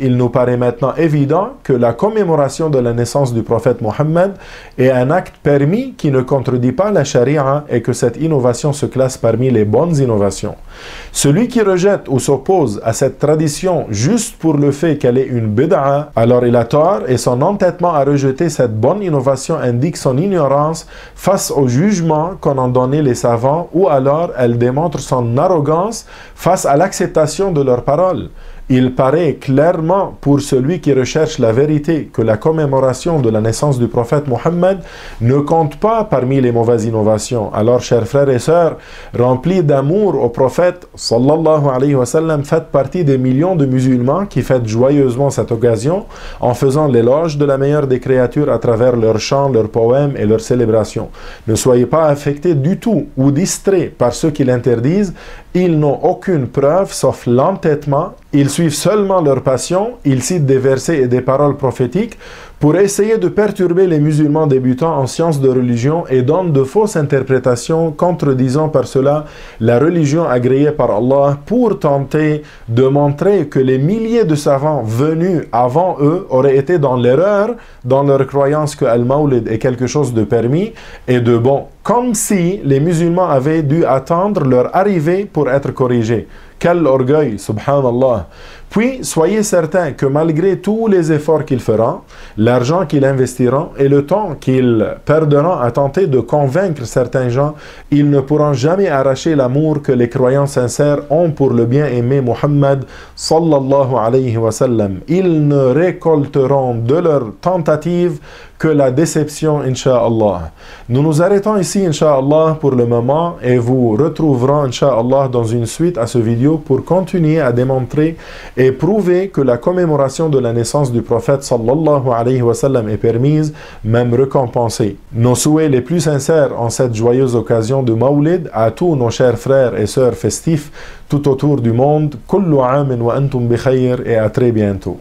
il nous paraît maintenant évident que la commémoration de la naissance du prophète Mohammed est un acte permis qui ne contredit pas la charia et que cette innovation se classe parmi les bonnes innovations. Celui qui rejette ou s'oppose à cette tradition juste pour le fait qu'elle est une bid'a, alors il a tort et son entêtement à rejeter cette bonne innovation indique son ignorance face au jugement qu'en ont donné les savants, ou alors elle démontre son arrogance face à l'acceptation de leurs paroles. Il paraît clairement pour celui qui recherche la vérité que la commémoration de la naissance du prophète Mohammed ne compte pas parmi les mauvaises innovations. Alors, chers frères et sœurs, remplis d'amour au prophète, sallallahu alayhi wa sallam, faites partie des millions de musulmans qui fêtent joyeusement cette occasion en faisant l'éloge de la meilleure des créatures à travers leurs chants, leurs poèmes et leurs célébrations. Ne soyez pas affectés du tout ou distraits par ceux qui l'interdisent. Ils n'ont aucune preuve sauf l'entêtement. Ils suivent seulement leur passion. Ils citent des versets et des paroles prophétiques pour essayer de perturber les musulmans débutants en sciences de religion et donnent de fausses interprétations, contredisant par cela la religion agréée par Allah pour tenter de montrer que les milliers de savants venus avant eux auraient été dans l'erreur dans leur croyance que Al-Mawlid est quelque chose de permis et de bon, comme si les musulmans avaient dû attendre leur arrivée pour être corrigés. Quel orgueil, subhanallah. Puis, soyez certains que malgré tous les efforts qu'ils feront, l'argent qu'ils investiront et le temps qu'ils perdront à tenter de convaincre certains gens, ils ne pourront jamais arracher l'amour que les croyants sincères ont pour le bien-aimé Muhammad sallallahu alayhi wa sallam. Ils ne récolteront de leurs tentatives que la déception, incha'Allah. Nous nous arrêtons ici, incha'Allah, pour le moment et vous retrouverons, incha'Allah, dans une suite à ce vidéo pour continuer à démontrer et prouver que la commémoration de la naissance du prophète sallallahu alayhi wa sallam est permise, même récompensée. Nos souhaits les plus sincères en cette joyeuse occasion de Mawlid à tous nos chers frères et sœurs festifs tout autour du monde. Kullu amin wa antum bi khayr, et à très bientôt.